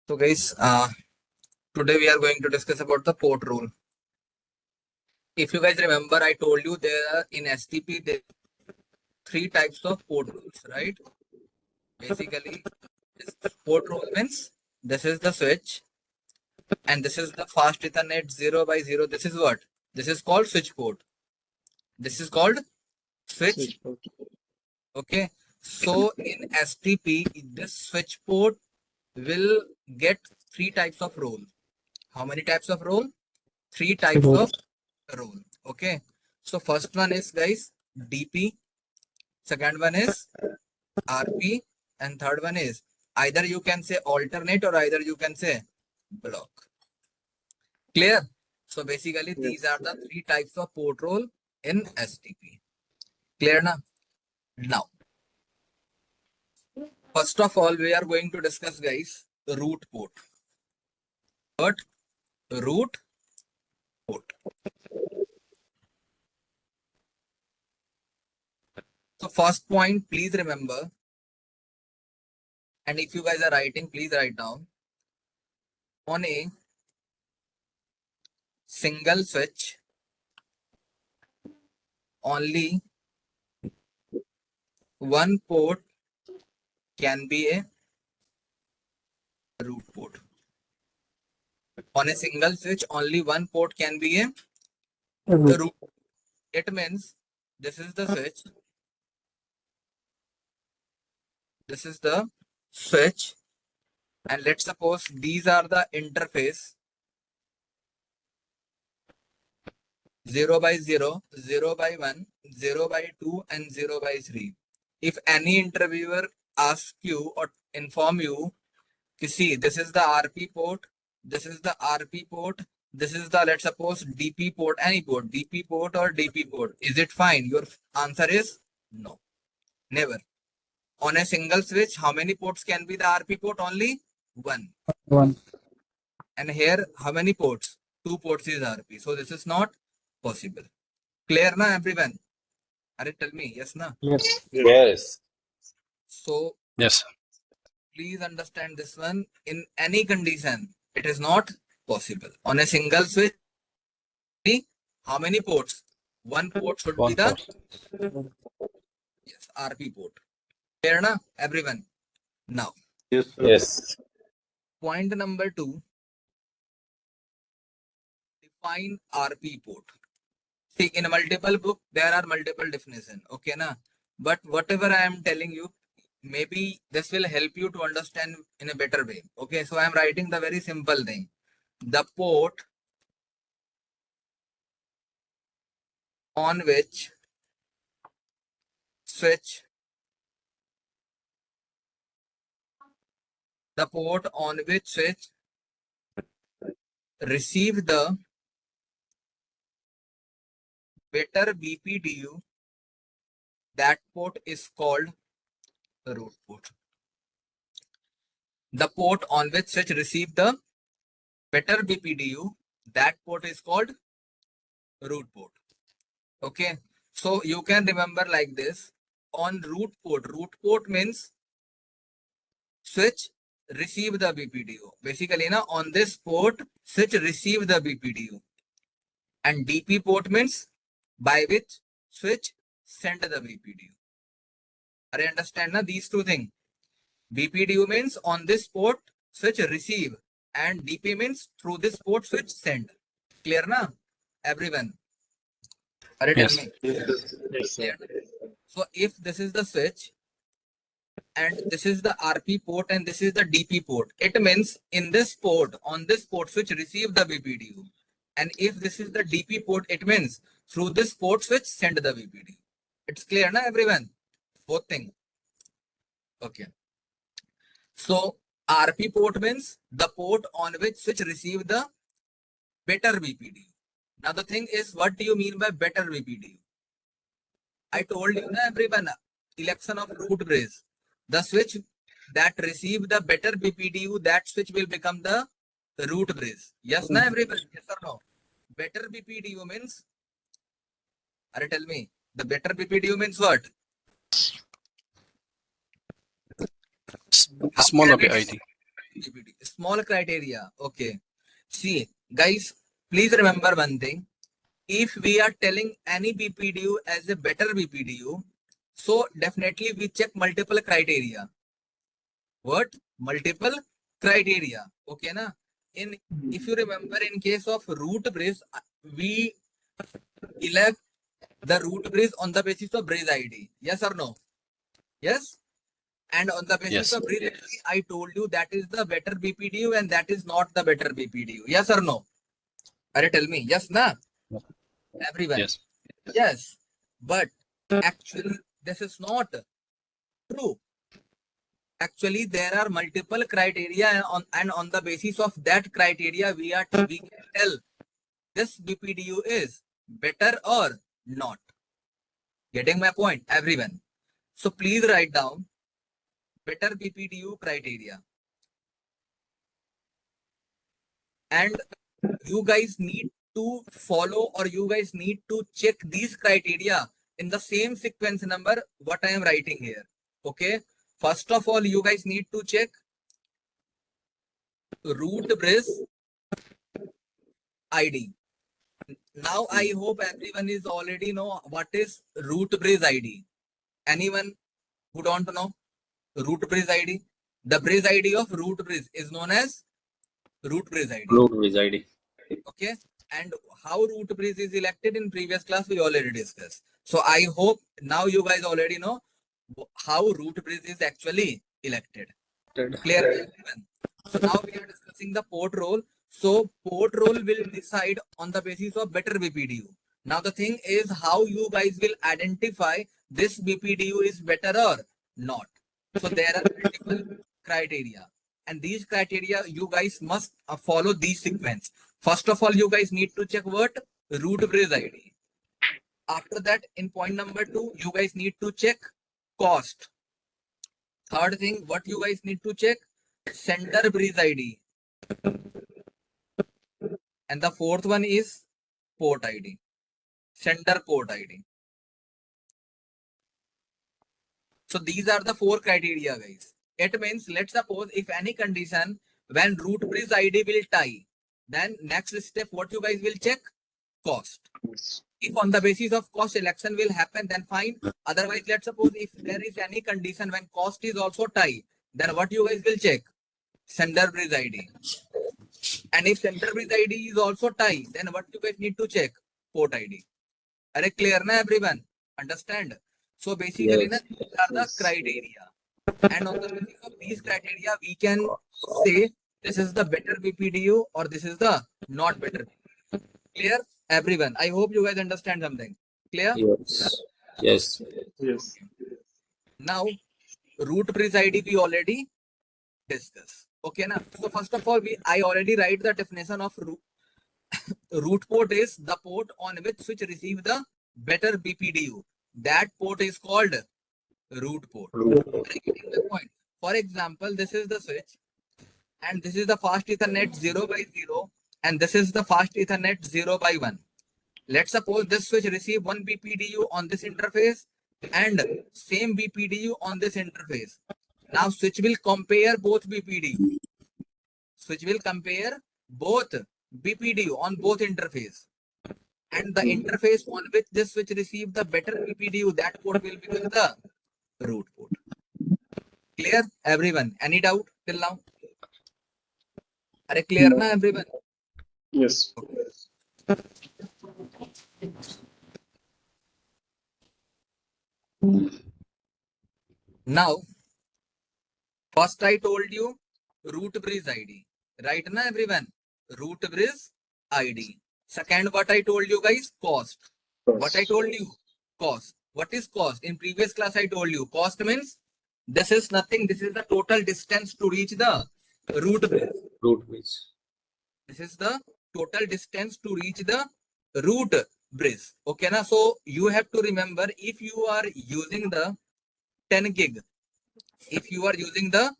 So guys, today we are going to discuss about the port rule. If you guys remember, I told you there are in STP there are three types of port rules, right? Basically, this port rule means this is the switch and this is the fast Ethernet 0 by 0. This is what? This is called switch port. This is called switch. Okay. So in STP, this switch port will get three types of role. How many types of role? Three types of role. Okay. So first one is guys DP, second one is RP, and third one is either you can say alternate or either you can say block. Clear? So basically these are the three types of port role in STP. Clear now? Now, first of all, we are going to discuss guys root port. What? Root port. So first point, please remember, and if you guys are writing, please write down. On a single switch, only one port can be a root port. On a single switch, only one port can be a root. It means this is the switch. This is the switch. And let's suppose these are the interface 0 by 0, 0 by 1, 0 by 2, and 0 by 3. If any interviewer asks you or inform you, see, this is the RP port, this is the RP port, this is the, let's suppose, DP port, any port, DP port or DP port. Is it fine? Your answer is no. Never. On a single switch, how many ports can be the RP port? Only one. And here, how many ports? Two ports is RP. So this is not possible. Clear na everyone? Are tell me, yes na? Yes. So Yes. please understand this one. In any condition, it is not possible. On a single switch, how many ports? One port should be the yes, RP port. Clear na everyone? Now, Yes. point number 2. Define RP port. See, in a multiple book, there are multiple definition. Okay, na? But whatever I am telling you, maybe this will help you to understand in a better way. Okay, so I am writing the very simple thing. The port on which switch, the port on which switch receive the better BPDU, that port is called root port. The port on which switch receive the better BPDU, that port is called root port. Okay, so you can remember like this. On root port means switch receive the BPDU. Basically, na, on this port, switch receive the BPDU. And DP port means by which switch send the BPDU. Are you understand na these two things? BPDU means on this port switch receive and DP means through this port switch send. Clear na everyone? Are you Yes. telling me? Clear. So if this is the switch and this is the RP port and this is the DP port, it means in this port, on this port switch receive the BPDU. And if this is the DP port, it means through this port switch send the BPDU. It's clear na everyone? Both thing. Okay. So RP port means the port on which switch receive the better BPDU. Now the thing is, what do you mean by better BPDU? I told you na everyone, election of root bridge. The switch that receive the better BPDU, that switch will become the root bridge. Yes na everyone? Yes or no? Better BPDU means, tell me, the better BPDU means what? Smaller BID. BPDU. Small criteria. Okay. See, guys, please remember one thing. If we are telling any BPDU as a better BPDU, so definitely we check multiple criteria. What? Multiple criteria. Okay, na? If you remember, in case of root bridge, we elect the root bridge on the basis of bridge ID. Yes or no? Yes. And on the basis Yes. of bridge ID, I told you that is the better BPDU and that is not the better BPDU. Yes or no? Are tell me. Yes, na? Everyone. Yes. Yes. But actually, this is not true. Actually, there are multiple criteria and on the basis of that criteria, we can tell this BPDU is better or not. Getting my point, everyone? So please write down better BPDU criteria. And you guys need to follow or you guys need to check these criteria in the same sequence number what I am writing here. Okay. First of all, you guys need to check root bridge ID. Now I hope everyone is already know what is root bridge ID. Anyone who don't know root bridge ID? The bridge ID of root bridge is known as root bridge ID. Root bridge ID. Okay. And how root bridge is elected in previous class we already discussed. So I hope now you guys already know how root bridge is actually elected. Clear? So now we are discussing the port role. So port role will decide on the basis of better BPDU. Now the thing is how you guys will identify this BPDU is better or not. So there are multiple criteria. And these criteria you guys must follow these sequence. First of all, you guys need to check what? Root bridge ID. After that, in point number 2, you guys need to check cost. Third thing, what you guys need to check? Sender bridge ID. And the fourth one is port ID. Sender port ID. So these are the 4 criteria, guys. It means, let's suppose if any condition when root bridge ID will tie, then next step what you guys will check? Cost. If on the basis of cost election will happen, then fine. Otherwise, let's suppose if there is any condition when cost is also tie, then what you guys will check? Sender bridge ID. And if sender bridge ID is also tie, then what you guys need to check? Port ID. Are you clear na everyone? Understand? So basically, Yes. these are the criteria. And on the basis of these criteria, we can say this is the better BPDU or this is the not better BPDU. Clear? Everyone. I hope you guys understand something. Clear? Yes. Yes. Yes. Now, root bridge ID we already discussed. Okay, now. So first of all, I already write the definition of root port is the port on which switch receive the better BPDU. That port is called root port. Getting the point. For example, this is the switch and this is the fast Ethernet 0/0 and this is the fast Ethernet 0/1. Let's suppose this switch receive 1 BPDU on this interface and same BPDU on this interface. Now switch will compare both BPDU. Switch will compare both BPDU on both interface. And the interface on which this switch receive the better BPDU, that port will become the root port. Clear, everyone? Any doubt till now? Are you clear na everyone? Yes. Now, first I told you root bridge ID. Right na everyone? Root bridge ID. Second, what I told you guys? Cost. What I told you? Cost. What is cost? In previous class I told you cost means this is nothing. This is the total distance to reach the root bridge. Root bridge. This is the total distance to reach the root bridge. Okay na? So you have to remember if you are using the 10 gig. If you are using the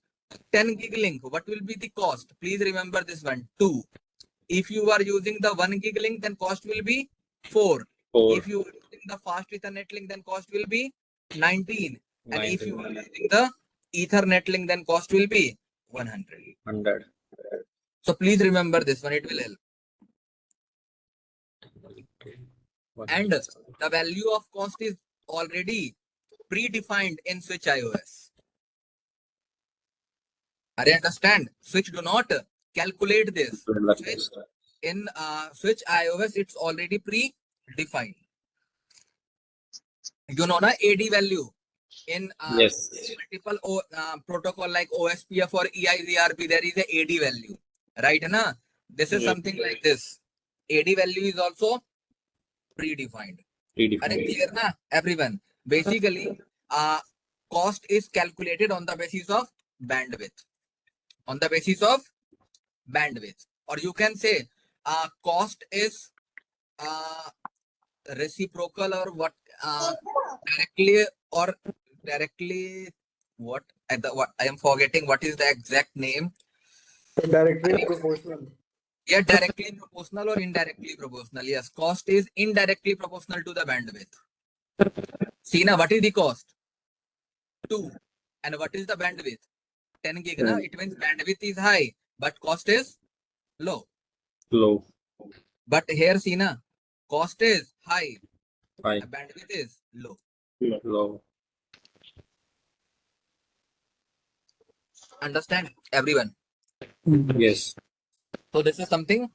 10 gig link, what will be the cost? Please remember this one, 2. If you are using the 1 gig link, then cost will be 4. 4. If you are using the fast Ethernet link, then cost will be 19. And 19. if you are using the Ethernet link, then cost will be 100. 100. So please remember this one, it will help. And the value of cost is already predefined in switch iOS. I understand. Switch do not calculate this. In switch iOS, it's already predefined. You know, na AD value in Yes. multiple protocol like OSPF or EIGRP, there is a AD value, right? Na? This is Yeah. something like this. AD value is also predefined. Are you clear na, everyone? Basically, cost is calculated on the basis of bandwidth. On the basis of bandwidth, or you can say cost is reciprocal or what, directly what I am forgetting what is the exact name. Directly proportional. Yeah, directly proportional or indirectly proportional. Yes, cost is indirectly proportional to the bandwidth. See now, what is the cost? 2. And what is the bandwidth? 10 gig. Na? It means bandwidth is high, but cost is low. Low. But here, see na, cost is high, High. bandwidth is low. Low. Understand, everyone? Yes. So this is something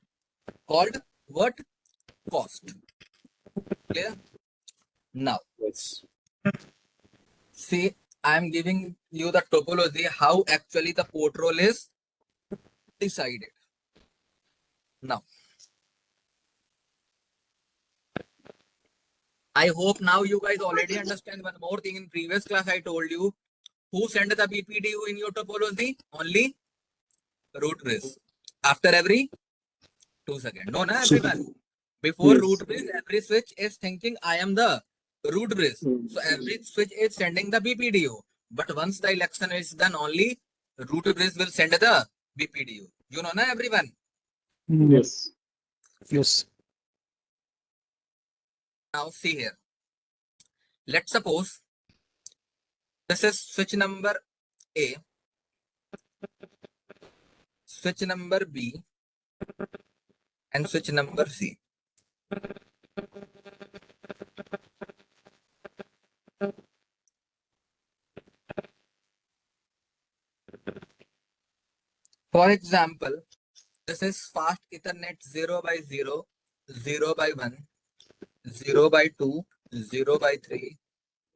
called what? Cost. Clear? Now, Yes. see, I am giving you the topology, how actually the port role is decided. Now, I hope now you guys already understand one more thing. In previous class, I told you who sent the BPDU in your topology? Only root bridge. After every 2 seconds. No, na, everyone. Before Yes. root bridge, every switch is thinking I am the root bridge. So every switch is sending the BPDU. But once the election is done, only root bridge will send the BPDU. You know, na, everyone? Yes. Yes. Now see here. Let's suppose this is switch number A, switch number B, and switch number C. For example, this is fast Ethernet 0 by 0, 0 by 1, 0 by 2, 0 by 3,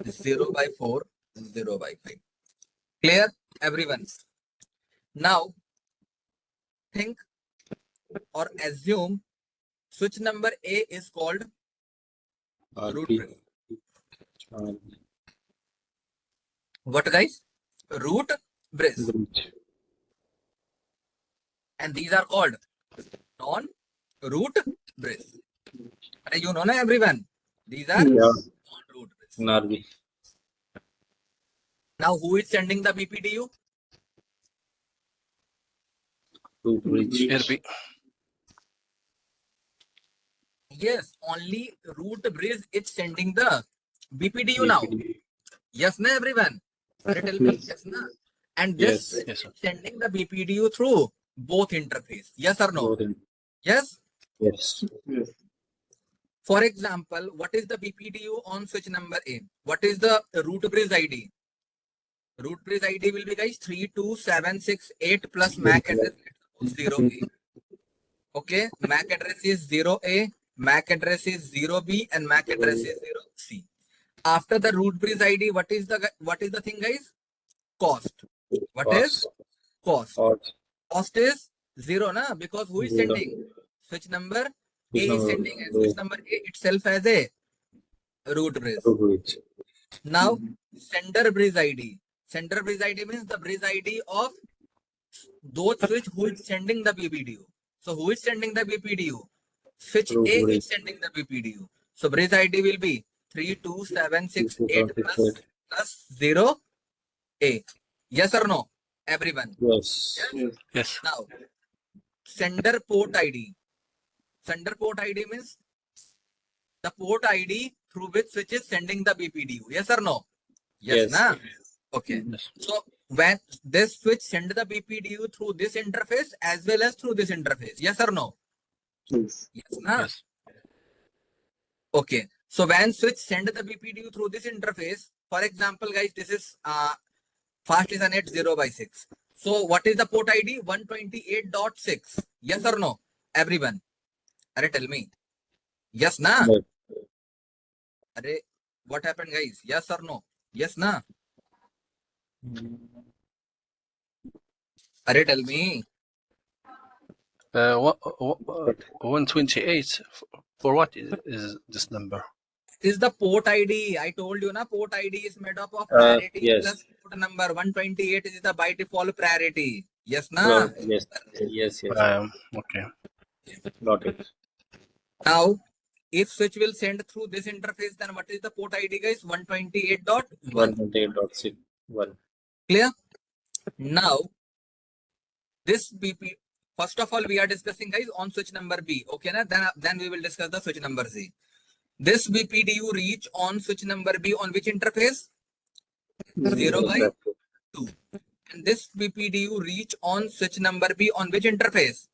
0 by 4, 0 by 5. Clear, everyone? Now, think or assume switch number A is called root RP. bridge. What, guys? Root bridge. And these are called non-root bridge. You know, na, everyone? These are non-root bridge. NRV. Now, who is sending the BPDU? Root bridge. RP. Yes, only root bridge is sending the BPDU now. Yes, na, everyone? Tell me, yes, na? And this Yes. Yes, sir. is sending the BPDU through both interface. Yes or no? Both in- Yes. Yes. Yes. For example, what is the BPDU on switch number A? What is the root bridge ID? Root bridge ID will be, guys, 32768 plus MAC address 0A. Okay, MAC address is 0A, MAC address is 0B, and MAC address is 0C. After the root bridge ID, what is the thing, guys? Cost. What is cost? Cost is 0, na? Because who is Zero. sending? Switch number A Switch is number sending, and A. switch number A itself as a root bridge. Root bridge. Now, sender bridge ID. Sender bridge ID means the bridge ID of those switch who is sending the BPDU. So who is sending the BPDU? Switch Root A bridge. is sending the BPDU. So bridge ID will be 32768 plus 0A. Yes or no, everyone? Yes. Yes. Yes. Now, sender port ID. Sender port ID means the port ID through which switch is sending the BPDU. Yes or no? Yes, Yes. na? Okay. Yes. So when this switch send the BPDU through this interface as well as through this interface. Yes or no? Yes. Yes, na? Yes. Okay. So when switch send the BPDU through this interface, for example, guys, this is fast Ethernet 0/6. So what is the port ID? 128.6. Yes or no? Everyone. Arey, tell me. Yes, na? Yes. Arey, what happened, guys? Yes or no? Yes, na? Arey, tell me. What 128 for what is this number? Is the port ID. I told you, na, port ID is made up of parity Yes. plus port number. 128 is the by default priority. Yes, na? Yes. Yes. Yes. Okay. Got it. Now, if switch will send through this interface, then what is the port ID, guys? 128.1. 128.6.1. Clear? Now, this BP, first of all, we are discussing, guys, on switch number B. Okay, na? Then we will discuss the switch number C. This BPDU reach on switch number B on which interface? 0/2. And this BPDU reach on switch number B on which interface?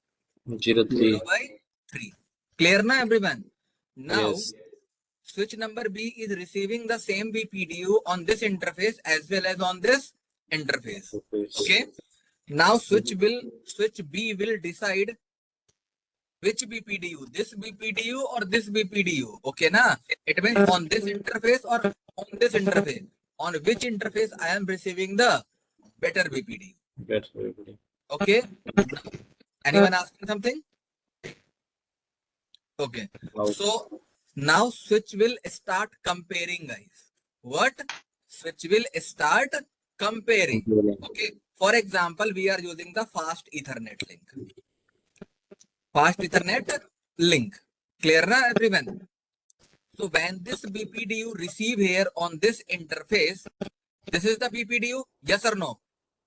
03. 0/3. Clear na, everyone? Now, Yes. switch number B is receiving the same BPDU on this interface as well as on this interface. Okay. Now switch B will decide which BPDU, this BPDU or this BPDU. Okay, na? It means on this interface or on this interface. On which interface I am receiving the better BPDU. Better, everybody. Okay. Anyone asking something? Okay. Now, So now switch will start comparing, guys. What? Switch will start comparing. Okay. For example, we are using the fast Ethernet link. Fast Ethernet link. Clear na, everyone? So when this BPDU receive here on this interface, this is the BPDU. Yes or no?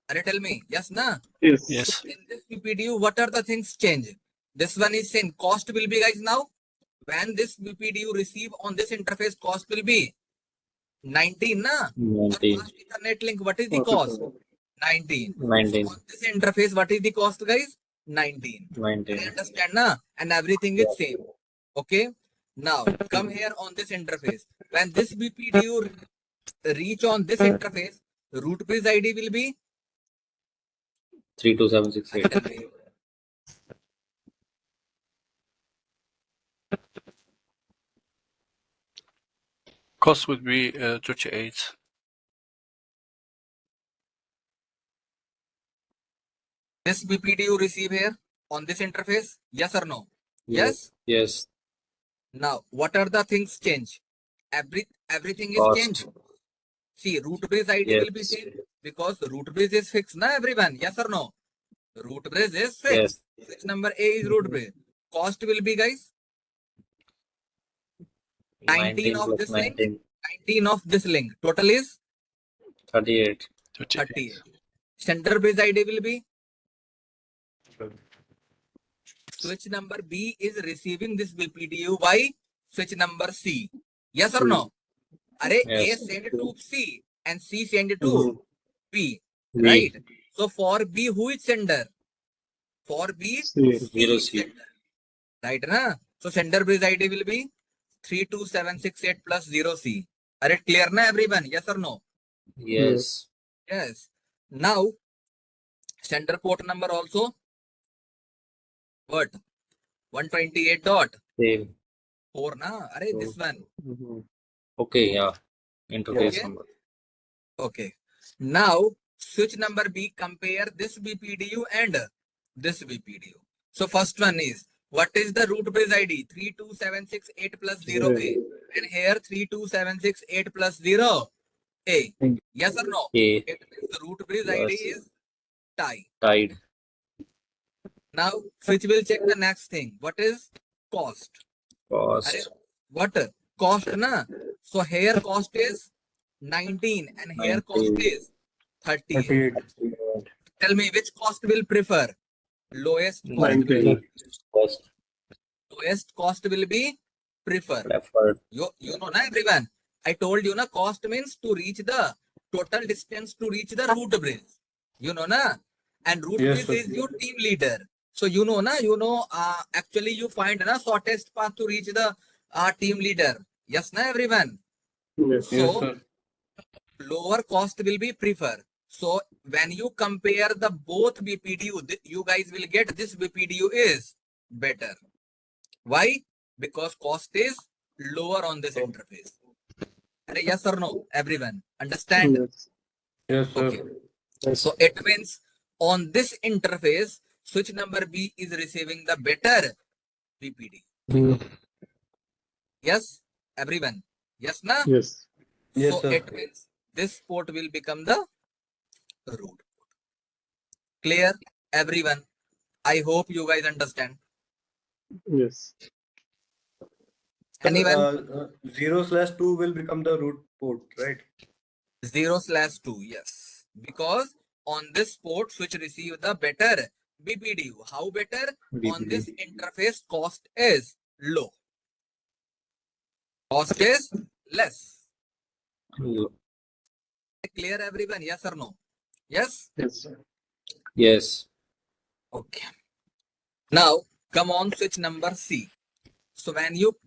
Are tell me. Yes, na? Yes. yes. So in this BPDU, what are the things change? This one is same. Cost will be, guys, now. When this BPDU receive on this interface, cost will be 19, na? 19. Fast Ethernet link, what is the cost? 19. 19. So on this interface, what is the cost, guys? 19. 19. I understand, na? And everything is same. Okay. Now come here on this interface. When this BPDU reach on this interface, root bridge ID will be 32768. Cost would be 38. this BPDU receive here on this interface. Yes or no? Yes. Yes. Now what are the things change? Everything is Cost. changed. See, root bridge ID Yes. will be same because root bridge is fixed, na, everyone? Yes or no? Root bridge is fixed. Yes. Switch number A is root bridge. Cost will be, guys, 19 of plus this link. 19. 19 of this link. Total is 38. 38. Center bridge ID will be, switch number B is receiving this BPDU by switch number C. Yes or no? Array Yes. A send to C and C send to B. B. Right? So for B, who is sender? For B, C. C is C. sender. Right, na? So sender bridge ID will be 32768 plus 0C. Are it clear, na, everyone? Yes or no? Yes. Yes. Now, sender port number also what? 128.4, Same. na? Array, this one. Okay, yeah. Interface Okay. number. Okay. Now, switch number B, compare this BPDU and this BPDU. So first one is, what is the root bridge ID? 32768 plus 0A. And here 32768 plus 0A. Yes or no? A. It means the root bridge ID Yes. is tie. Tied. Now, switch will check the next thing. What is cost? Cost. Array, what? Cost, na? So here cost is 19 and here cost 19. is 38. 38. Tell me which cost will prefer? Lowest cost. 19. Cost. Lowest cost will be prefer. Preferred. You know, na, everyone. I told you, na, cost means to reach the total distance to reach the root bridge. You know, na? And root Yes, bridge sir. is your team leader. So you know, na? Actually you find na shortest path to reach the team leader. Yes, na everyone? Yes. Yes, So sir. lower cost will be prefer. So when you compare the both BPDU, you guys will get this BPDU is better. Why? Because cost is lower on this interface. Yes or no, everyone? Understand? Yes. Yes, sir. Okay. Yes. So it means on this interface, switch number B is receiving the better BPD. Yes, everyone. Yes, na? Yes. Yes, So sir. it means this port will become the root. Clear, everyone? I hope you guys understand. Yes. Anyone? 0/2 will become the root port, right? 0/2, yes. Because on this port, switch receive the better BPDU. How better? On this interface, cost is low. Cost is less. Clear, everyone? Yes or no? Yes? Yes. Yes. Okay. Now, come on switch number C. So when you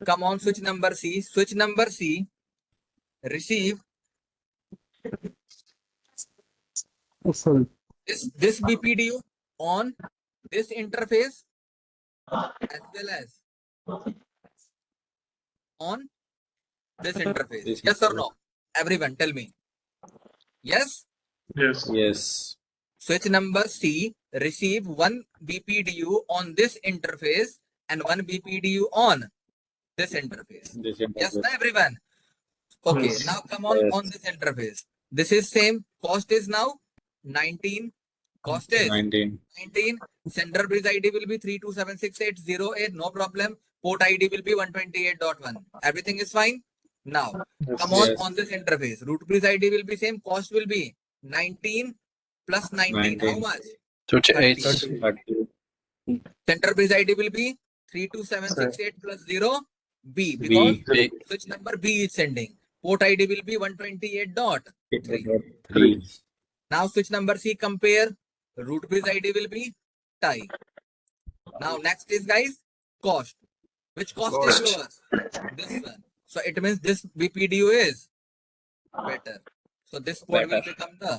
come on switch number C receive this BPDU on this interface as well as on this interface. This Yes or no? Everyone tell me. Yes? Yes. Yes. Switch number C receive one BPDU on this interface and one BPDU on this interface. This Yes, interface. na everyone? Okay, Yes. now come on Yes. this interface. This is same. Cost is now 19. Cost is 19. 19. Sender bridge ID will be 3276808. No problem. Port ID will be 128.1. Everything is fine. Now, come Yes. on this interface. Root bridge ID will be same. Cost will be 19 plus 19. How 19. much? 28. 30. 30. Center bridge ID will be 32768 plus 0 B because B. B. switch number B is sending. Port ID will be 128.3. 3. Now switch number C compare. Root bridge ID will be tie. Now next is guys cost. Which cost is lower? This one. So it means this BPDU is better. So this port will Better. become the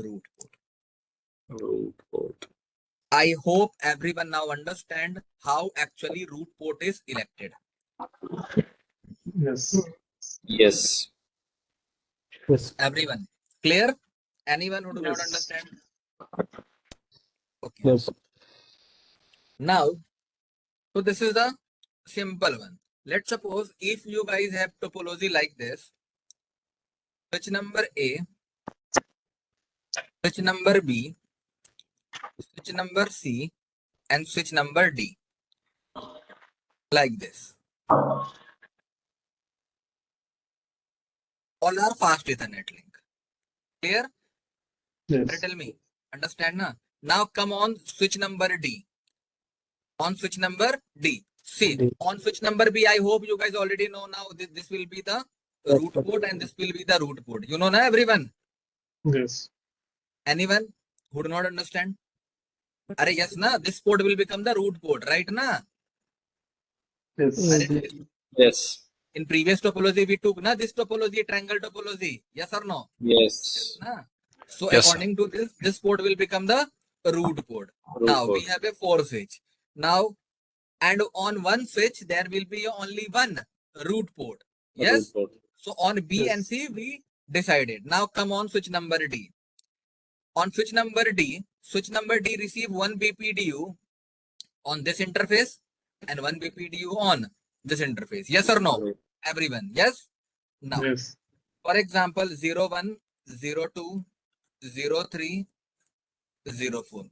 root port. Root port. I hope everyone now understand how actually root port is elected. Yes. Yes. Yes. Everyone clear? Anyone who do not Yes. understand? Okay. Yes. Now, so this is the simple one. Let's suppose if you guys have topology like this, switch number A, switch number B, switch number C, and switch number D, like this. All are fast Ethernet link. Clear? Yes. Tell me. Understand na? Now come on switch number D. On switch number D. See, D. on switch number B, I hope you guys already know now this will be the root port and this will be the root port. You know na everyone? Yes. Anyone who do not understand? Are yes na? This port will become the root port, right na? Yes. Yes. In previous topology we took na this topology, triangle topology. Yes or no? Yes. Na? So Yes, according to this port will become the root port. Root Now port. we have a 4 switch. Now and on one switch there will be only one root port. Yes. Root port. So on B and Yes. C we decided. Now come on switch number D. On switch number D receive one BPDU on this interface and one BPDU on this interface. Yes or no? Everyone. Yes? Now, Yes. for example, 01, 02, 03, 04.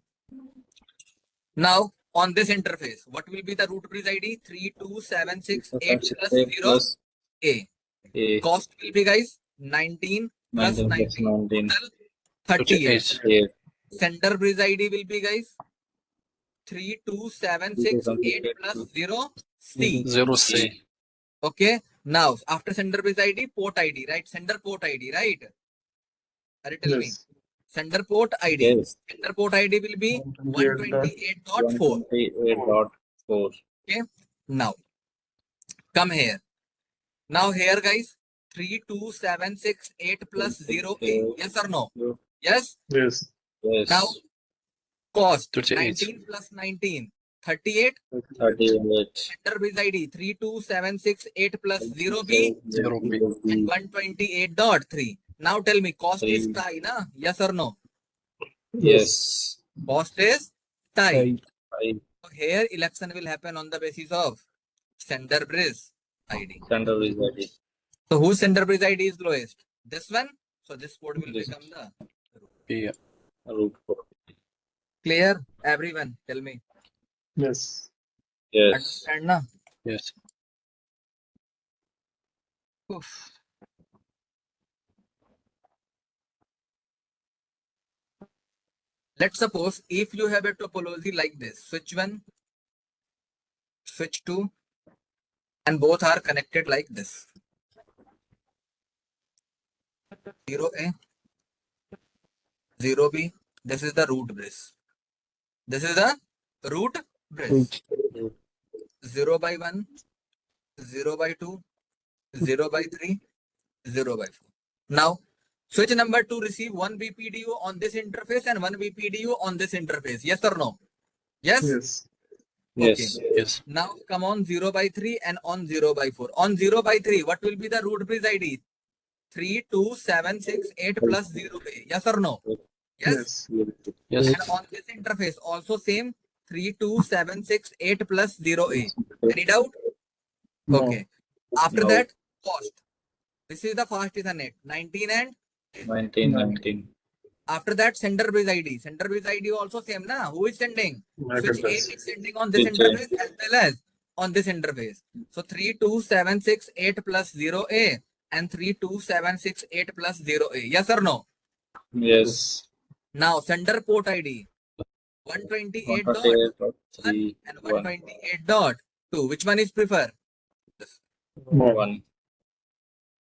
Now, on this interface, what will be the root bridge ID? 32768 plus 0 plus A. A. Cost will be guys 19 plus 19 plus 19. 19. Total 38. 38. Sender bridge ID will be guys 32768 plus 0 C. 0 C. Okay. Now after sender bridge ID, port ID, right? Sender port ID, right? Tell me. Yes. Sender port ID. Yes. Sender port ID will be 128.4. 128.4. Okay. Now, come here. Now here, guys, 32768 plus 0A. Yes or no? Yes. Yes. Yes. Now, cost 38. 19 plus 19. 38. 38. Sender base ID 32768 plus 0B 0B. and 128.3. Now tell me, cost is tie, na? Yes or no? Yes. Cost is tie. I So here election will happen on the basis of sender bridge ID. sender is ready. So whose sender bridge ID is lowest? This one. So this port will This. become the Yeah. Root port. clear. Everyone, tell me. Yes. Yes. Understand na? Yes. Oof. Let's suppose if you have a topology like this, switch 1, switch 2, and both are connected like this. 0A, 0B. This is the root bridge. This is the root bridge. 0 by 1, 0 by 2, 0 by 3, 0 by 4. Now, switch number 2 receive 1 BPDU on this interface and 1 BPDU on this interface. Yes or no? Yes? Yes. Yes. Yes. Now come on 0 by 3 and on 0 by 4. On 0 by 3, what will be the root bridge ID? 32768 plus 0A. Yes or no? Yes. Yes. Yes. And on this interface also same 32768 plus 0A. Any doubt? No. Okay. After No. that, cost. This is the fast Ethernet. 19 and 1919. after that sender bridge ID. Sender bridge ID also same na? Who is sending? Switch A Yes. is sending on this Switch A. interface as well as on this interface. So 32768 plus 0A and 32768 plus 0A. Yes or no? Yes. Now sender port ID 128.1 128.3. and 128.2. Which one is prefer? No. 1.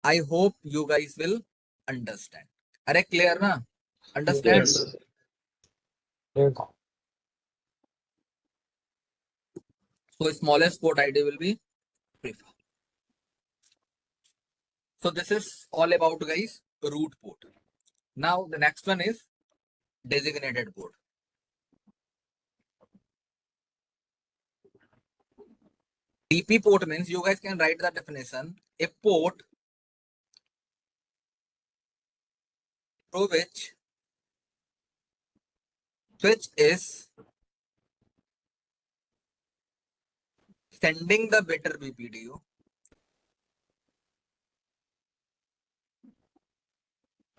I hope you guys will understand. Are clear na? Understand? Yes. So smallest port ID will be prefer. So this is all about guys root port. Now the next one is designated port. DP port means you guys can write the definition. A port through which switch is sending the better BPDU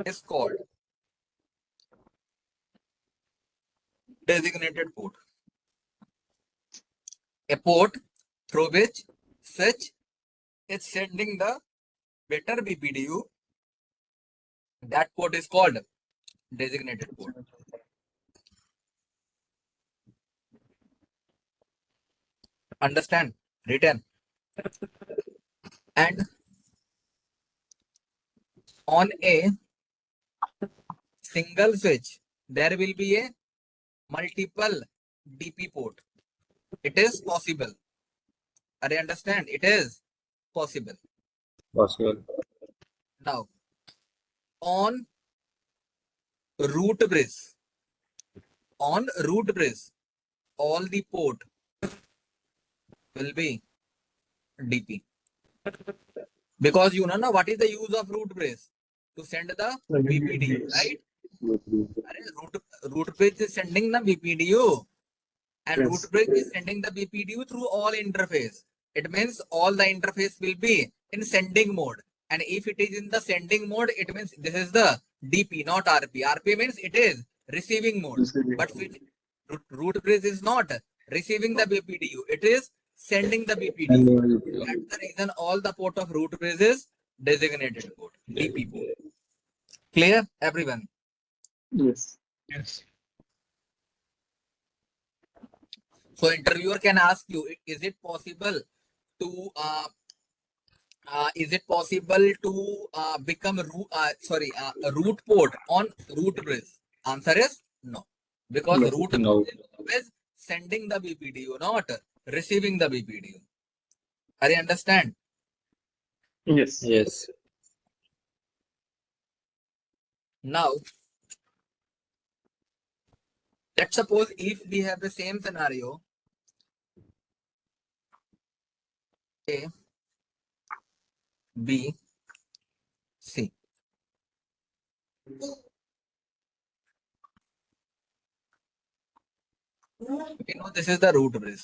is called designated port. A port through which switch is sending the better BPDU, that port is called designated port. Understand? Written. And on a single switch, there will be a multiple DP port. It is possible. I understand. It is possible. Possible. Now, on root bridge, all the port will be DP. Because you know now what is the use of root bridge? To send the BPDU, right? Root bridge is sending the BPDU. And Yes. root bridge is sending the BPDU through all interface. It means all the interface will be in sending mode. And if it is in the sending mode, it means this is the DP, not RP. RP means it is receiving mode. But root bridge is not receiving the BPDU. It is sending the BPDU. That's the reason all the port of root bridge is designated port, DP port. Clear, everyone? Yes. Yes. So interviewer can ask you, is it possible to become a root port on root bridge? Answer is no. Because No. root No. is always sending the BPDU, not receiving the BPDU. Are you understand? Yes. Yes. Now, let's suppose if we have the same scenario, A, B, C. We know this is the root bridge.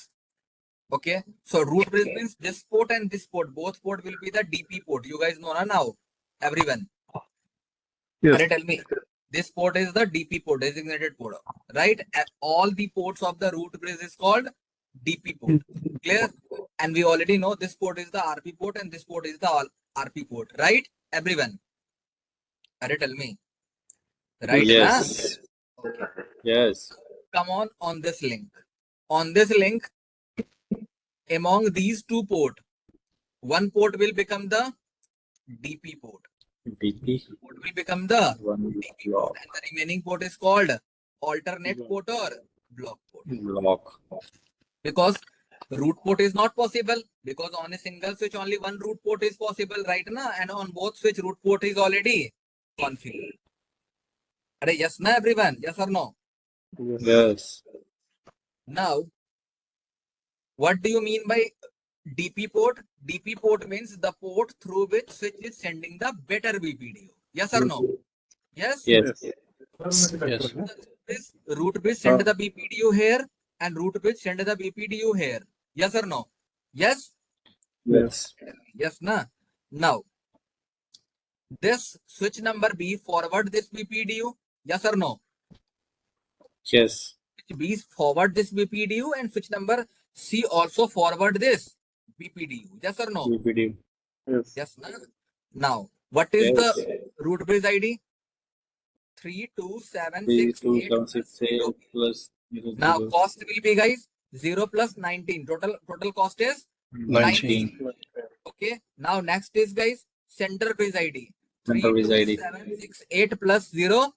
Okay, so root bridge means this port and this port, both port will be the DP port. You guys know now, everyone. Yes. Tell me, this port is the DP port, designated port, right? All the ports of the root bridge is called DP port. Clear? And we already know this port is the RP port and this port is the RP port, right? Everyone. Tell me. Right? Yes. Na? Okay. Yes. Come on this link. On this link, among these two ports, one port will become the DP port. DP. Port will become the One DP port, and the remaining port is called alternate port or block port. block. Because root port is not possible, because on a single switch only one root port is possible, right? Na? And on both switch root port is already configured. Yes, na everyone? Yes or no? Yes. Now, what do you mean by DP port? DP port means the port through which switch is sending the better BPDU. Yes or no? Yes? Yes. Yes. This root bridge send the BPDU here and root bridge send the BPDU here. Yes or no? Yes? Yes. Yes, na? Now, this switch number B forward this BPDU. Yes or no? Yes. Switch B forward this BPDU and switch number C also forward this BPDU. Yes or no? BPDU. Yes. Yes, na? Now, what is Yes. the root bridge ID? 32768 32768 plus Now, cost will be, guys, 0 plus 19. Total cost is 19. Okay. Now, next is, guys, center bridge ID. Center bridge ID. 32768 plus 0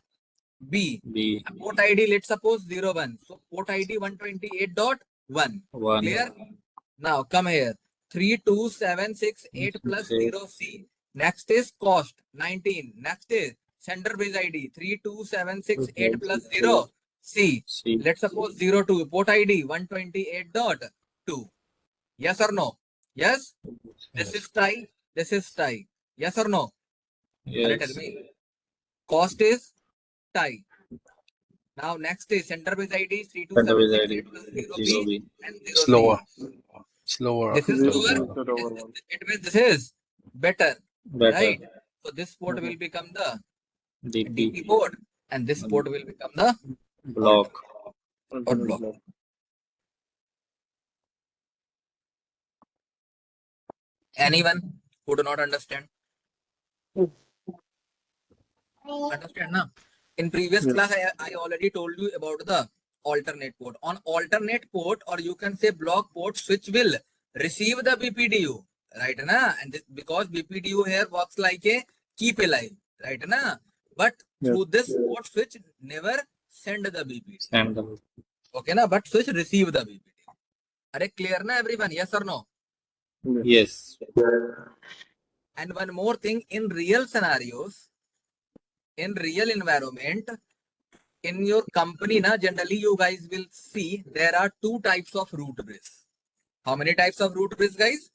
B. B. Port ID, let's suppose 01. So, port ID 128.1. 1. Clear? Now, come here. 32768 plus 0 C. Next is cost 19. Next is center bridge ID 32768 plus 0 C. C. Let's suppose 02. Port ID 128.2. Yes or no? Yes? This is tie. This is tie. Yes or no? Yes. Tell me. Cost is tie. Now next is center bridge ID Center bridge ID. 32768 plus 0 0 B B. and 0 Slower. C. Slower. This is slower. It means this is better. Better. Right? So this port will become the DP. DP port and this port will become the Block. or block. Anyone who do not understand? Understand now? In previous class, I already told you about the alternate port. On alternate port, or you can say block port, switch will receive the BPDU, right? Na? And this, because BPDU here works like a keep alive, right? Na? But through this port, switch never send the BPDU. Send them. Okay, na? But switch receive the BPDU. Are you clear na everyone? Yes or no? Yes. And one more thing, in real scenarios, in real environment, in your company, na, generally you guys will see there are two types of root bridge. How many types of root bridge, guys?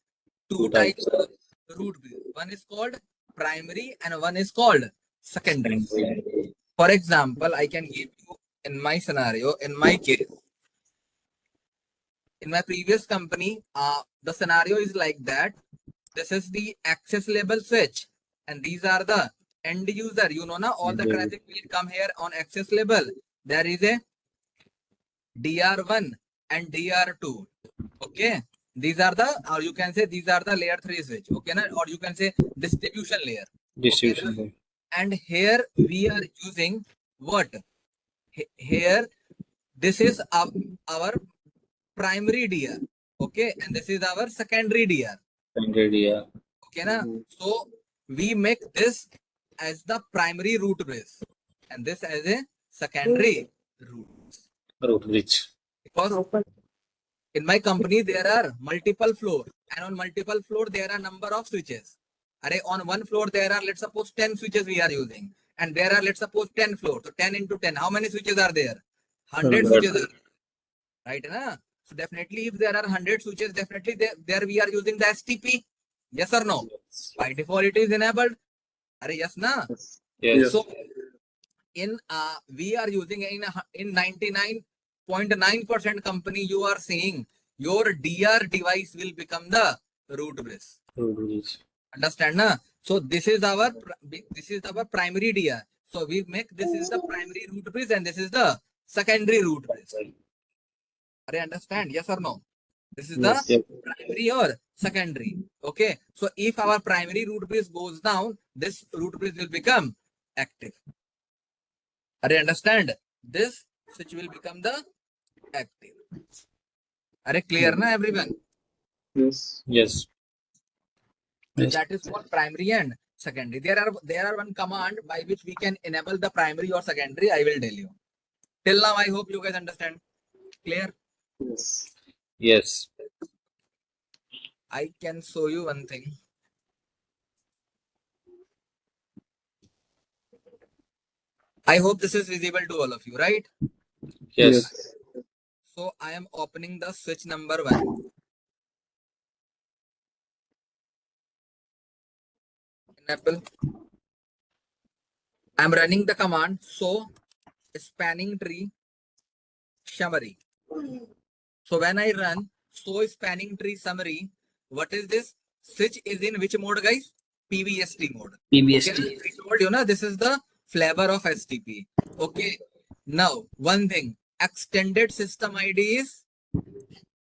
Two types of root bridge. One is called primary and one is called secondary. For example, I can give you in my scenario, in my case, in my previous company, the scenario is like that. This is the access label switch and these are the end user. You know, now all the traffic will come here on access label. There is a DR1 and DR2. Okay. These are the, or you can say these are the layer 3 switch. Okay. Na? Or you can say distribution layer. Distribution. Okay, and here we are using what? Here, this is our primary DR. Okay. And this is our secondary DR. Yeah. Okay. Na? So we make this as the primary root bridge and this as a secondary root. Root bridge. Because in my company there are multiple floors, and on multiple floor there are number of switches. On one floor there are, let's suppose 10 switches we are using, and there are, let's suppose 10 floors. So 10 into 10, how many switches are there? 100 switches are there. Right? Na? So definitely if there are 100 switches, definitely there we are using the STP. Yes or no? By default it is enabled. Yes na? Yes. So in we are using in 99.9% company, you are saying your DR device will become the root bridge. Root bridge. Understand na? So this is our primary DR. So we make this is the primary root bridge and this is the secondary root bridge. Understand? Yes or no? This is the primary or secondary. Okay. So if our primary root bridge goes down, this root bridge will become active. Understand? This switch will become the active. Clear na everyone? Yes. Yes. That is for primary and secondary. There are one command by which we can enable the primary or secondary. I will tell you. Till now, I hope you guys understand. Clear? Yes. Yes. I can show you one thing. I hope this is visible to all of you, right? Yes. So I am opening the switch number 1. Enable. I am running the command show spanning tree summary. So when I run show spanning tree summary, what is this? Switch is in which mode, guys? PVST mode. PVST. Okay, I told you na, this is the flavor of STP. Okay. Now one thing, extended system ID is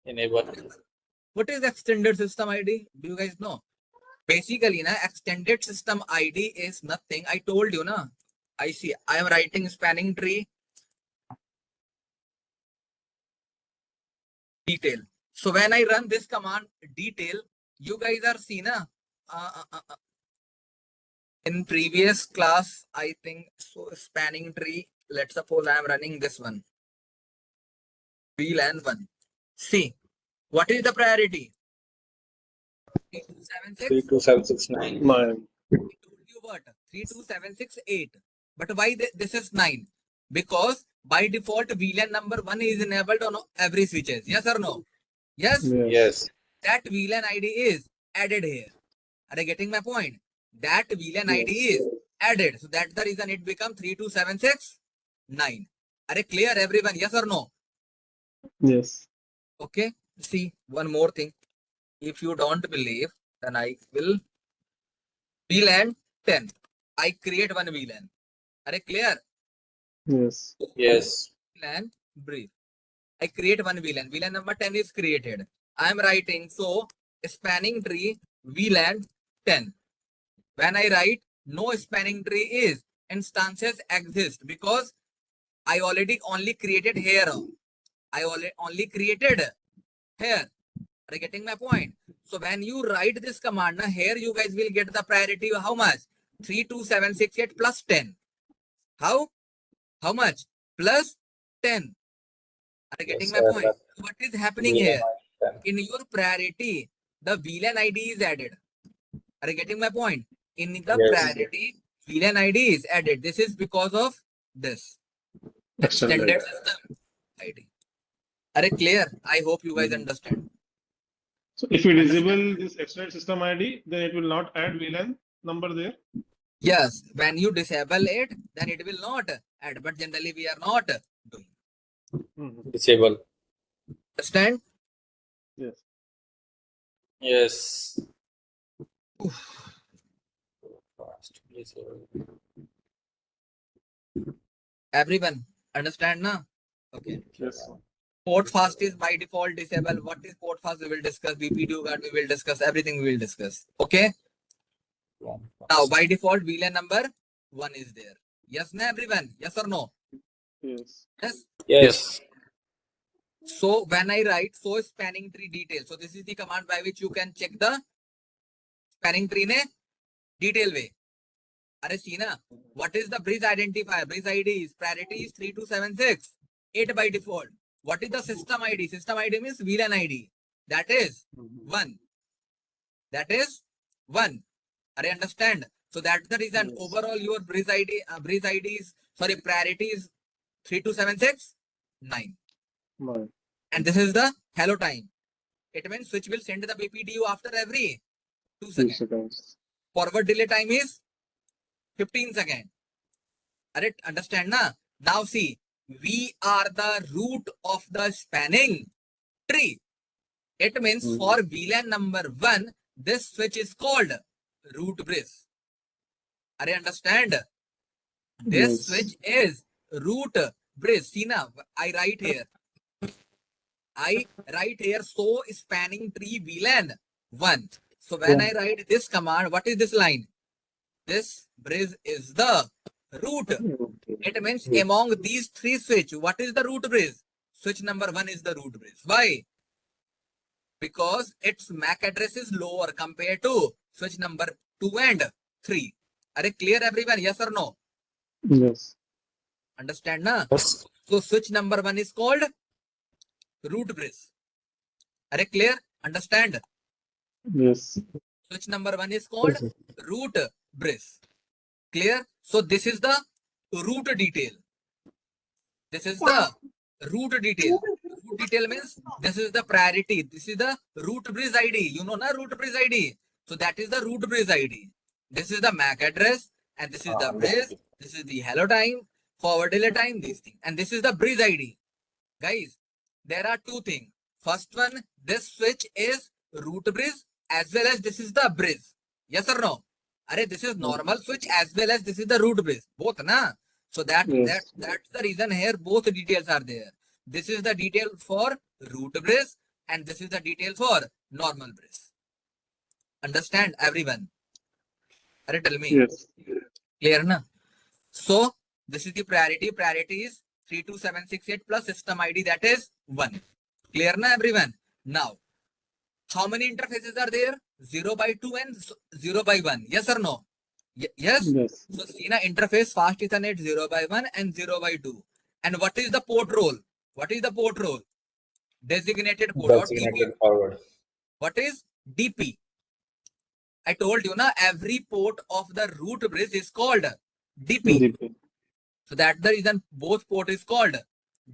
Enable. What is extended system ID? Do you guys know? Basically, na, extended system ID is nothing. I told you na. I am writing spanning tree detail. So when I run this command detail, you guys are seeing na. In previous class, I think so spanning tree. Let's suppose I am running this one. VLAN 1. See, what is the priority? 32769. 32769. I told you what? 32768. But why this is 9? Because by default VLAN number 1 is enabled on every switches. Yes or no? Yes. Yes. That VLAN ID is added here. Are you getting my point? That VLAN ID is added. So that's the reason it becomes 32769. Are you clear everyone? Yes or no? Yes. Okay. See, one more thing. If you don't believe, then I will VLAN 10. I create one VLAN. Are you clear? Yes. Yes. VLAN brief. I create one VLAN. VLAN number 10 is created. I am writing so spanning tree VLAN 10. When I write no spanning tree is instances exist because I already only created here. I only created here. Are you getting my point? So when you write this command, here you guys will get the priority of how much? 32768 plus 10. How? How much? Plus 10. Are you getting my point? What is happening here? In your priority, the VLAN ID is added. Are you getting my point? In the priority, VLAN ID is added. This is because of this extended system ID. Are you clear? I hope you guys understand. So if we disable this extended system ID, then it will not add VLAN number there. Yes, when you disable it, then it will not add. But generally, we are not doing. Disable. Understand? Yes. Yes. Everyone understand now? Okay. Yes. Port fast is by default disabled. What is port fast? We will discuss. BPDU card we will discuss. Everything we will discuss. Okay. Now by default VLAN number 1 is there. Yes, na everyone? Yes or no? Yes. Yes. Yes. So when I write so spanning tree detail, so this is the command by which you can check the spanning tree ne detail way. Arey see na, what is the bridge identifier? Bridge ID is priority is 3276, 8 by default. What is the system ID? System ID means VLAN ID. That is 1. That is 1. Arey understand? So that's the reason Yes. overall your bridge ID, priority is 3276, 9. Right. And this is the hello time. It means switch will send the BPDU after every 2 2 seconds. seconds. Forward delay time is 15 seconds. Arey, understand na? Now see, we are the root of the spanning tree. It means for VLAN number 1, this switch is called root bridge. Arey, understand? This Yes. switch is root bridge. See now, I write here. So spanning tree VLAN 1. So when I write this command, what is this line? This bridge is the root. It means among these 3 switch, what is the root bridge? Switch number 1 is the root bridge. Why? Because its MAC address is lower compared to switch number 2 and 3. Are you clear everyone? Yes or no? Yes. Understand na? So switch number 1 is called root bridge. Are you clear? Understand? Yes. Switch number 1 is called root bridge. Clear? So this is the root detail. This is the root detail. Root detail means this is the priority. This is the root bridge ID. You know na root bridge ID. So that is the root bridge ID. This is the MAC address and this is the bridge. This is the hello time, forward delay time, these things. And this is the bridge ID. Guys, there are 2 things. First one, this switch is root bridge as well as this is the bridge. Yes or no? Arey, this is normal switch as well as this is the root bridge. Both na? So that's the reason here both details are there. This is the detail for root bridge and this is the detail for normal bridge. Understand everyone? Arey, tell me. Yes. Clear na? So this is the priority. Priority is 32768 plus system ID, that is 1. Clear na everyone? Now, how many interfaces are there? 0 by 2 and 0 by 1. Yes or no? Yes? Yes. So see na, interface fast Ethernet 0 by 1 and 0 by 2. And what is the port role? What is the port role? Designated port or DP. Designated forward. What is DP? I told you na, every port of the root bridge is called DP. DP. So that's the reason both port is called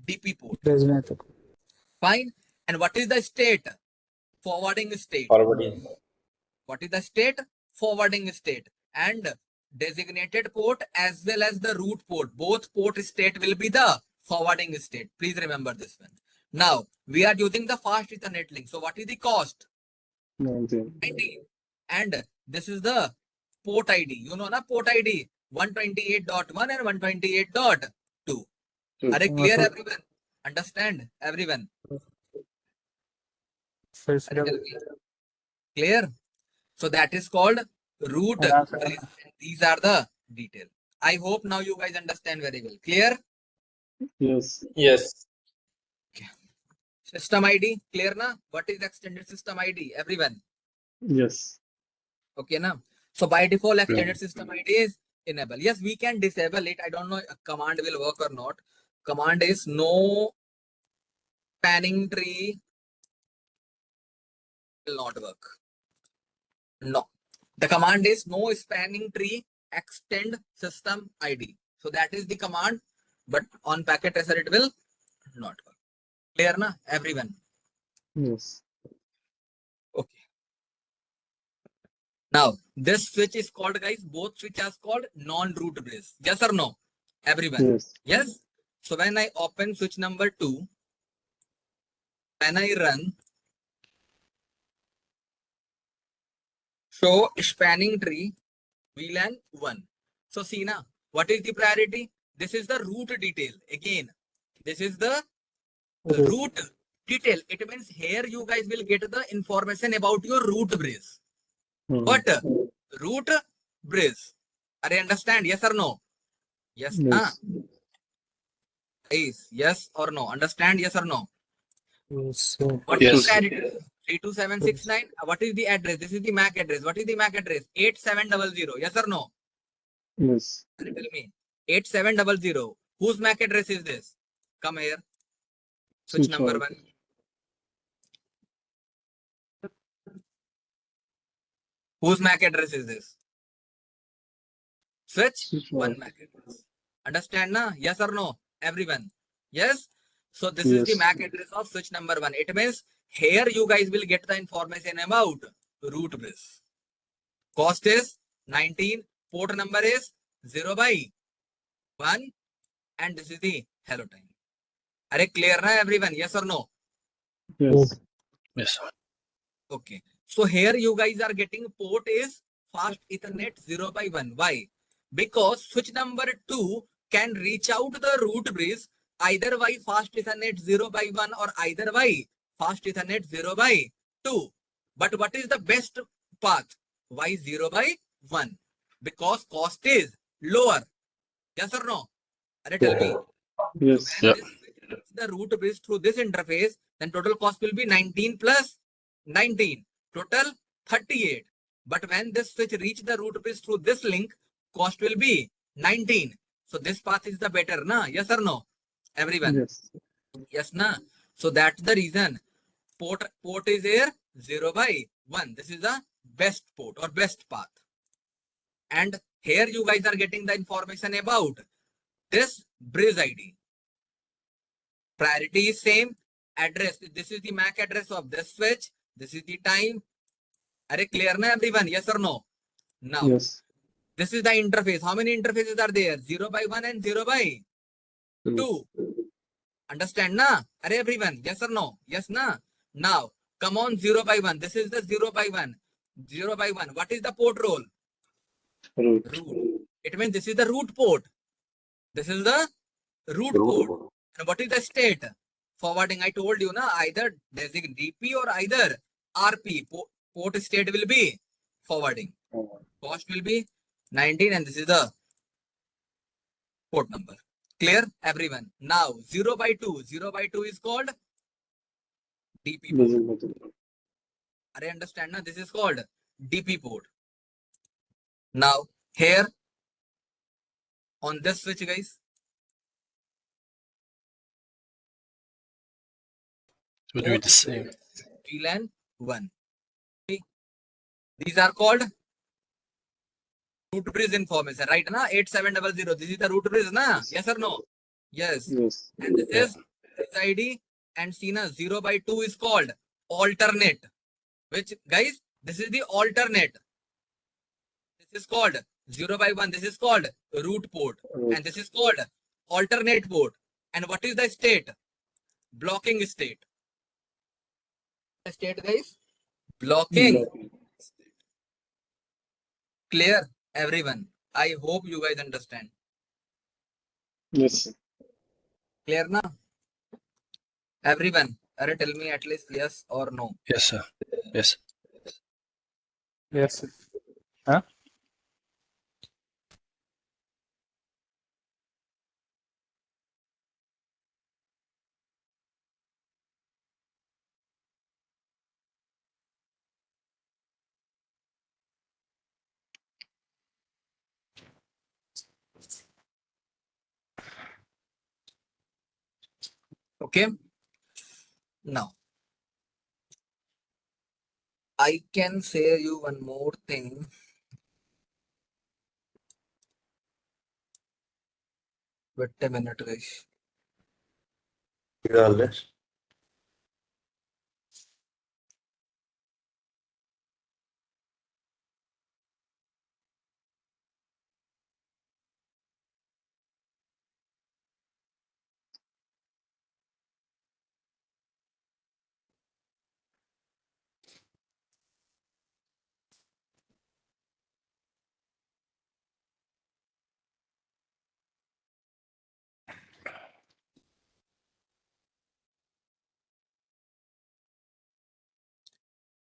DP port. Fine. And what is the state? Forwarding state. Forwarding. What is the state? Forwarding state. And designated port as well as the root port. Both port state will be the forwarding state. Please remember this one. Now, we are using the fast Ethernet link. So what is the cost? 19. 19. And this is the port ID. You know na, port ID 128.1 and 128.2. Are you clear everyone? Understand everyone? Clear? So that is called root. These are the details. I hope now you guys understand very well. Clear? Yes. Yes. System ID, clear na? What is extended system ID? Everyone. Yes. Okay na? So by default, extended system ID is enable. Yes, we can disable it. I don't know if a command will work or not. Command is no spanning tree will not work. No. The command is no spanning tree extend system ID. So that is the command, but on packet tracer it will not work. Clear na? Everyone. Yes. Okay. Now this switch is called, guys, both switches are called non-root bridge. Yes or no? Everyone. Yes. Yes. So when I open switch number 2, when I run show spanning tree VLAN 1. So see na, what is the priority? This is the root detail. Again, this is the root detail. It means here you guys will get the information about your root bridge. But root bridge, are you understand? Yes or no? Yes. Yes. Yes or no? Understand? Yes or no? Yes. What is Yes. the address? 32769. What is the address? This is the MAC address. What is the MAC address? 8700. Yes or no? Yes. Tell me. 8700. Whose MAC address is this? Come here. Switch number 1. Whose MAC address is this? Switch 1 MAC address. Understand na? Yes or no? Everyone. Yes? So this is the MAC address of switch number 1. It means here you guys will get the information about root bridge. Cost is 19. Port number is 0/1. And this is the hello time. Are you clear na everyone? Yes or no? Yes. Yes. Okay. So here you guys are getting port is fast Ethernet 0/1. Why? Because switch number 2 can reach out the root bridge either by fast Ethernet 0/1 or either by fast Ethernet 0/2. But what is the best path? Why 0/1? Because cost is lower. Yes or no? Are you tell me? Yes. So when this reaches the root bridge through this interface, then total cost will be 19 plus 19, total 38. But when this switch reach the root bridge through this link, cost will be 19. So this path is the better, na? Yes or no? Everyone? Yes. Yes, na? So that's the reason. Port is here 0/1. This is the best port or best path. And here you guys are getting the information about this bridge ID. Priority is same. Address. This is the MAC address of this switch. This is the time. Are you clear na everyone? Yes or no? Now, Yes. this is the interface. How many interfaces are there? 0/1 and 0/2. Understand na? Are everyone? Yes or no? Yes na? Now, come on 0/1. This is the 0/1. 0/1. What is the port role? Root. Root. It means this is the root port. This is the root port. And what is the state? Forwarding, I told you, na, either designate DP or either RP. Port state will be forwarding. Cost will be 19 and this is the port number. Clear, everyone? Now, 0/2. 0/2 is called DP port. Are you understand? Na? This is called DP port. Now, here on this switch, guys, We do it the same. VLAN 1. These are called root bridge information, right? Na 8700. This is the root bridge, na? Yes or no? Yes. Yes. And this is bridge ID and Sina 0/2 is called alternate. Which guys? This is the alternate. This is called 0/1. This is called root port. And this is called alternate port. And what is the state? Blocking state. The state, guys? Blocking. Clear, everyone? I hope you guys understand. Yes. Clear na? Everyone, tell me at least yes or no. Yes, sir. Yes. Yes. Huh? Okay. Now, I can say you one more thing. Wait a minute, guys. Regardless.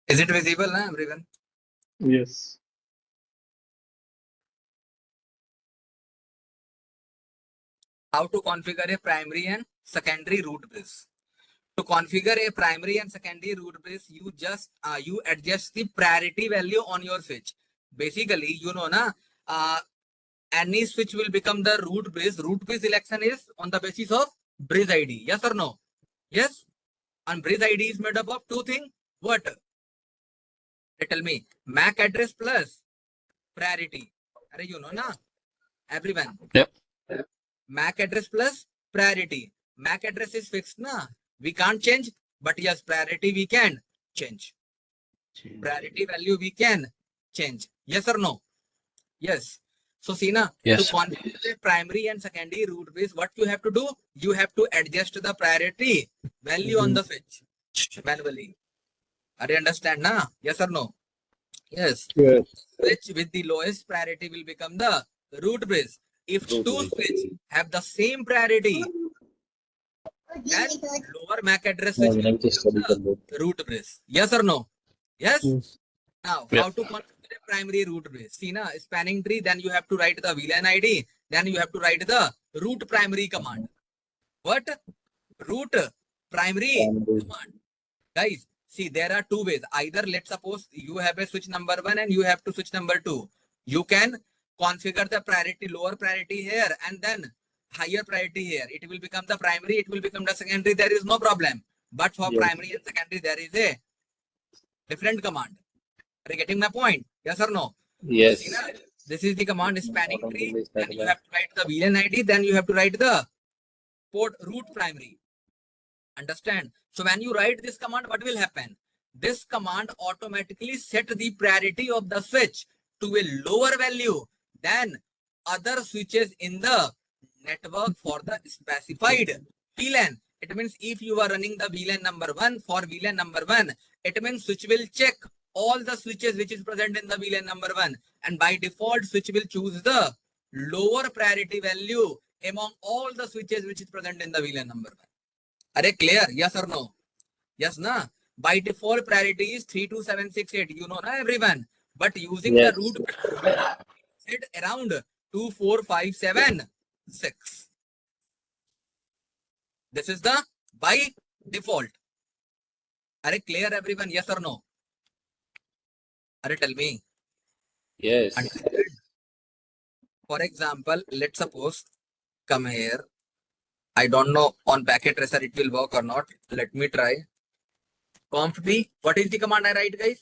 Is it visible, na, everyone? Yes. How to configure a primary and secondary root bridge? To configure a primary and secondary root bridge, you just you adjust the priority value on your switch. Basically, you know, na, any switch will become the root bridge. Root bridge selection is on the basis of bridge ID. Yes or no? Yes. And bridge ID is made up of two things. What? Tell me. MAC address plus priority. You know na? Everyone. Yep. MAC address plus priority. MAC address is fixed na? We can't change. But yes, priority we can change. Priority value we can change. Yes or no? Yes. So see na, Yes. to configure the primary and secondary root bridge, what you have to do? You have to adjust the priority value on the switch manually. Are you understand na? Yes or no? Yes. Yes. Switch with the lowest priority will become the root bridge. If Root two bridge. switch have the same priority, then lower MAC address switch will become the root bridge. Yes or no? Yes. Yes. Now, Yeah. how to configure a primary root bridge? See na, spanning tree, then you have to write the VLAN ID, then you have to write the root primary command. What? Root primary command. Guys, see, there are two ways. Either let's suppose you have a switch number 1 and you have to switch number 2. You can configure the priority, lower priority here and then higher priority here. It will become the primary, it will become the secondary. There is no problem. But for Yes. primary and secondary, there is a different command. Are you getting my point? Yes or no? Yes. See na? This is the command spanning tree. Automatically Then start you by- have to write the VLAN ID. Then you have to write the port root primary. Understand? So when you write this command, what will happen? This command automatically set the priority of the switch to a lower value than other switches in the network for the specified VLAN. It means if you are running the VLAN number 1 for VLAN number 1, it means switch will check all the switches which is present in the VLAN number 1, and by default switch will choose the lower priority value among all the switches which is present in the VLAN number 1. Are you clear? Yes or no? Yes na? By default priority is 32768. You know na everyone. But using Yes. the root set around 24576. This is the by default. Are you clear everyone? Yes or no? Are you tell me? Yes. Understand? For example, let's suppose come here. I don't know on packet tracer it will work or not. Let me try. Conf B. What is the command I write, guys?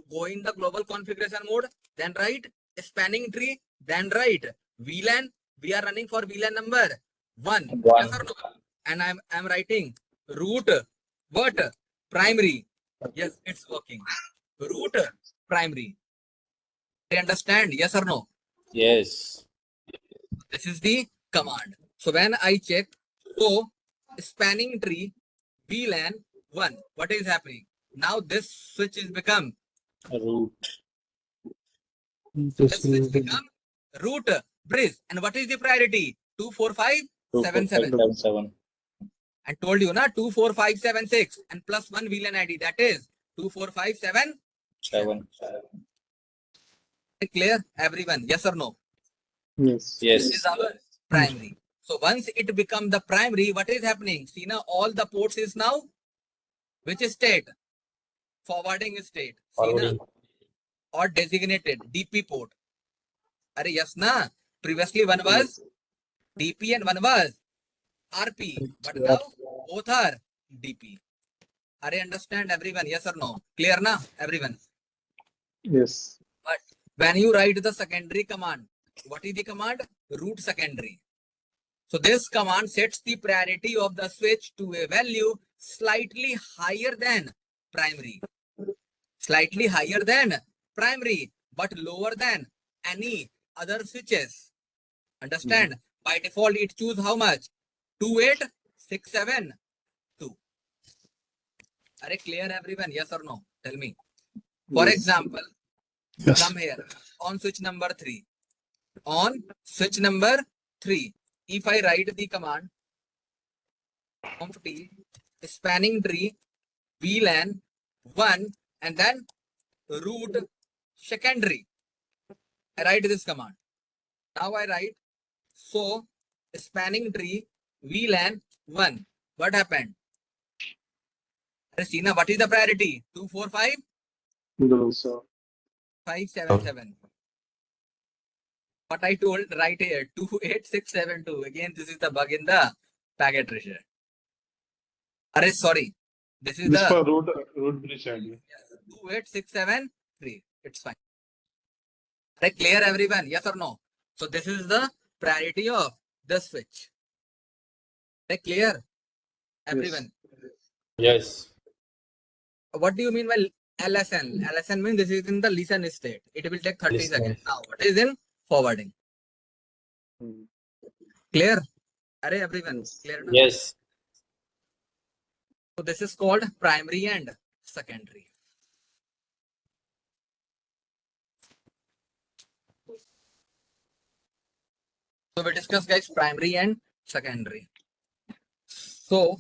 Go in the global configuration mode, then write spanning tree, then write VLAN. We are running for VLAN number 1. One. Yes or no? And I'm writing root what? Primary. Yes, it's working. Root primary. Do you understand? Yes or no? Yes. This is the command. So when I check, so spanning tree VLAN 1, what is happening? Now this switch is become Root. this switch become root bridge. And what is the priority? 24577. 24577. I told you na 24576 and plus 1 VLAN ID, that is 2457. 7. Clear everyone? Yes or no? Yes. This is Yes. our primary. So once it become the primary, what is happening? See now all the ports is now which state? Forwarding state. See na? Or designated DP port. Are yes na? Previously one was DP and one was RP. But now both are DP. Are you understand everyone? Yes or no? Clear na everyone? Yes. But when you write the secondary command, what is the command? Root secondary. So this command sets the priority of the switch to a value slightly higher than primary. Slightly higher than primary, but lower than any other switches. Understand? By default, it choose how much? 28672. Are you clear everyone? Yes or no? Tell me. For Yes. example, Yes. come here on switch number 3. On switch number 3, if I write the command conf t spanning tree VLAN 1 and then root secondary, I write this command. Now I write so spanning tree VLAN 1. What happened? See now what is the priority? 245 No, sir. 577. what I told right here, 28672. Again, this is the bug in the packet tracer. Sorry. This is This the for root bridge ID. 28673. It's fine. Clear everyone? Yes or no? So this is the priority of the switch. Clear everyone? Yes. What do you mean by LSN? LSN means this is in the listen state. It will take 30 Listen. seconds. Now, what is in forwarding? Hmm. Clear? Everyone? Yes. Clear? No? Yes. So this is called primary and secondary. So we discuss guys primary and secondary. So